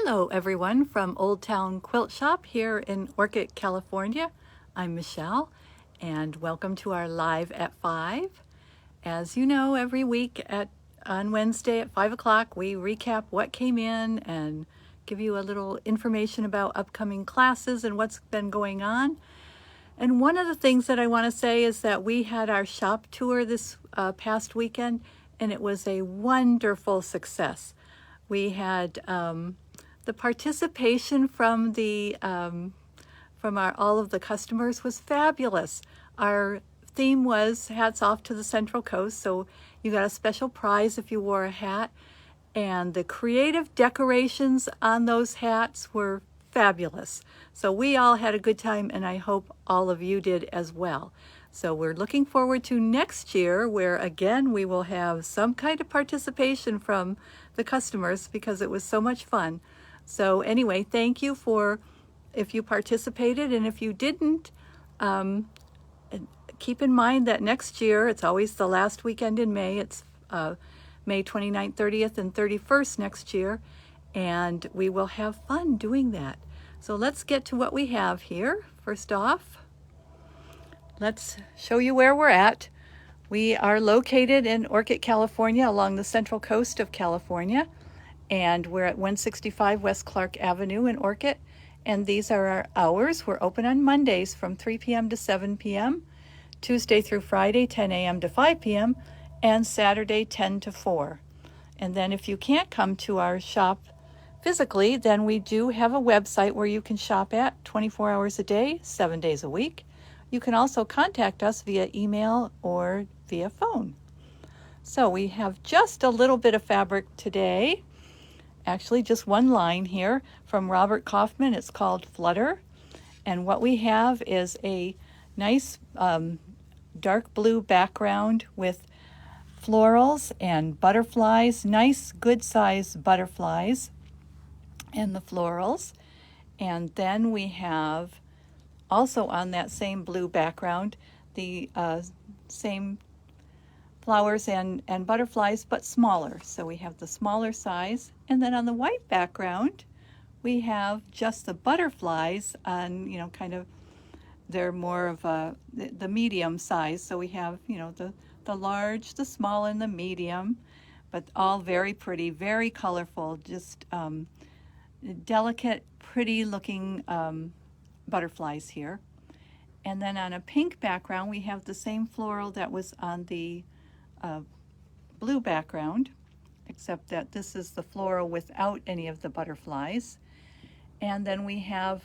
Hello everyone from Old Town Quilt Shop here in Orchid, California. I'm Michelle and welcome to our Live at 5. As you know, every week on Wednesday at 5 o'clock we recap what came in and give you a little information about upcoming classes and what's been going on. And one of the things that I want to say is that we had our shop tour this past weekend and it was a wonderful success. We had the participation from all of the customers was fabulous. Our theme was hats off to the Central Coast, so you got a special prize if you wore a hat. And the creative decorations on those hats were fabulous. So we all had a good time, and I hope all of you did as well. So we're looking forward to next year, where again we will have some kind of participation from the customers because it was so much fun. So anyway, thank you for if you participated, and if you didn't, keep in mind that next year, it's always the last weekend in May. It's May 29th, 30th, and 31st next year, and we will have fun doing that. So let's get to what we have here. First off, let's show you where we're at. We are located in Orchid, California, along the central coast of California, and we're at 165 West Clark Avenue in Orchid, and these are our hours. We're open on Mondays from 3 p.m. to 7 p.m., Tuesday through Friday, 10 a.m. to 5 p.m., and Saturday, 10 to 4. And then if you can't come to our shop physically, then we do have a website where you can shop at 24 hours a day, 7 days a week. You can also contact us via email or via phone. So we have just a little bit of fabric today. Actually, just one line here from Robert Kaufman. It's called Flutter. And what we have is a nice dark blue background with florals and butterflies, nice good size butterflies and the florals. And then we have also on that same blue background the same flowers and butterflies, but smaller. So we have the smaller size. And then on the white background, we have just the butterflies on, kind of, they're more of the medium size. So we have, the large, the small, and the medium, but all very pretty, very colorful, just delicate, pretty looking butterflies here. And then on a pink background, we have the same floral that was on the blue background, except that this is the floral without any of the butterflies. And then we have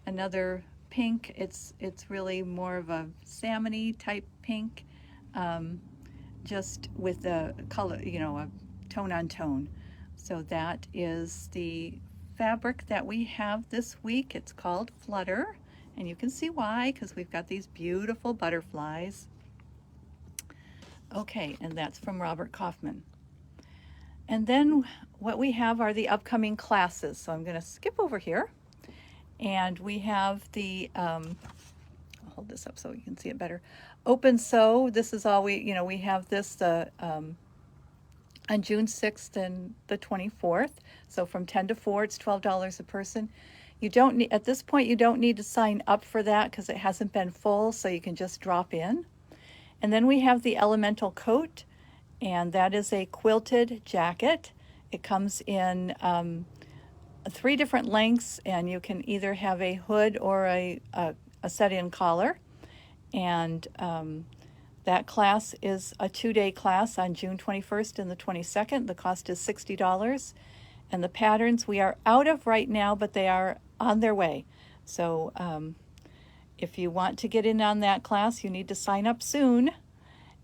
another pink. It's really more of a salmon-y type pink, just with a color, a tone on tone. So that is the fabric that we have this week. It's called Flutter, and you can see why, because we've got these beautiful butterflies. Okay, and that's from Robert Kaufman. And then what we have are the upcoming classes. So I'm going to skip over here. And we have the, I'll hold this up so you can see it better. Open Sew, this is all we have this on June 6th and the 24th. So from 10 to 4, it's $12 a person. You don't need, at this point, you don't need to sign up for that because it hasn't been full, so you can just drop in. And then we have the Elemental Coat, and that is a quilted jacket. It comes in 3 different lengths, and you can either have a hood or a set-in collar. And that class is a 2-day class on June 21st and the 22nd. The cost is $60. And the patterns we are out of right now, but they are on their way. So if you want to get in on that class, you need to sign up soon.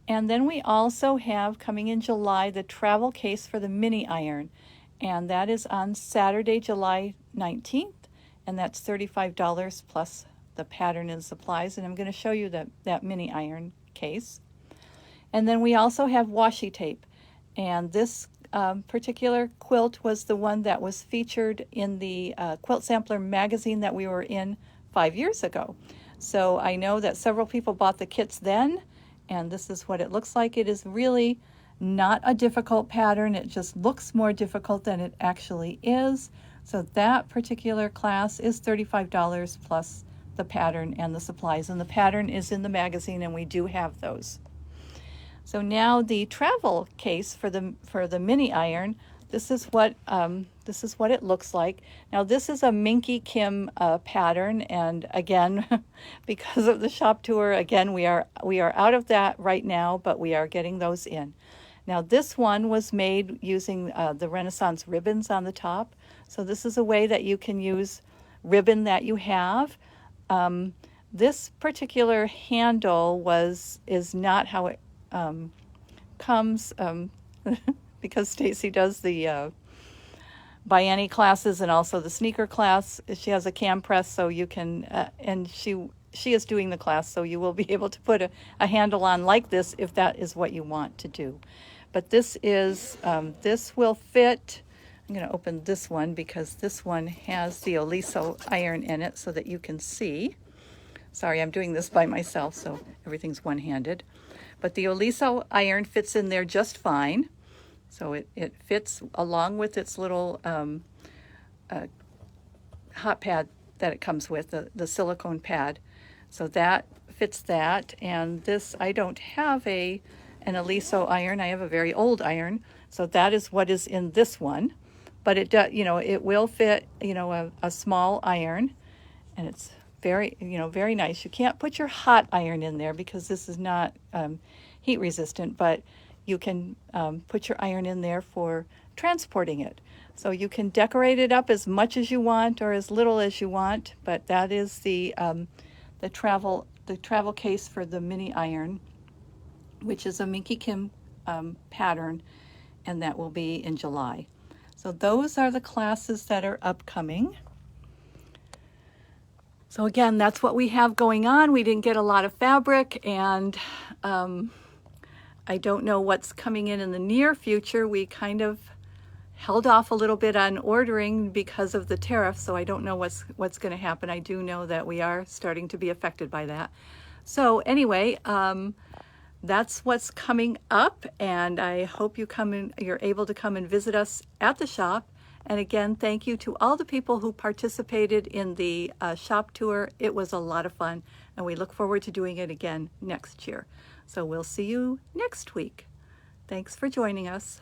And then we also have, coming in July, the travel case for the mini iron. And that is on Saturday, July 19th. And that's $35 plus the pattern and supplies. And I'm going to show you that mini iron case. And then we also have washi tape. And this particular quilt was the one that was featured in the Quilt Sampler magazine that we were in 5 years ago. So I know that several people bought the kits then, and this is what it looks like. It is really not a difficult pattern. It just looks more difficult than it actually is. So that particular class is $35 plus the pattern and the supplies. And the pattern is in the magazine, and we do have those. So now the travel case for the mini iron. This is what it looks like. Now this is a Minky Kim pattern, and again, because of the shop tour, again we are out of that right now, but we are getting those in. Now this one was made using the Renaissance ribbons on the top. So this is a way that you can use ribbon that you have. This particular handle is not how it comes because Stacy does the Bianni classes and also the sneaker class. She has a cam press, so you can and she is doing the class, so you will be able to put a handle on like this if that is what you want to do. But this will fit. I'm going to open this one because this one has the Oliso iron in it so that you can see. Sorry, I'm doing this by myself, so everything's one-handed. But the Oliso iron fits in there just fine. So it fits along with its little hot pad that it comes with, the silicone pad. So that fits that. And this, I don't have an Oliso iron. I have a very old iron. So that is what is in this one. But it does, it will fit, a small iron, and it's very, very nice. You can't put your hot iron in there because this is not heat resistant, but you can put your iron in there for transporting it. So you can decorate it up as much as you want or as little as you want, but that is the travel case for the mini iron, which is a Minky Kim pattern, and that will be in July. So those are the classes that are upcoming. So again, that's what we have going on. We didn't get a lot of fabric, and I don't know what's coming in the near future. We kind of held off a little bit on ordering because of the tariff, so I don't know what's going to happen. I do know that we are starting to be affected by that. So anyway, that's what's coming up, and I hope you're able to come and visit us at the shop. And again, thank you to all the people who participated in the shop tour. It was a lot of fun, and we look forward to doing it again next year. So we'll see you next week. Thanks for joining us.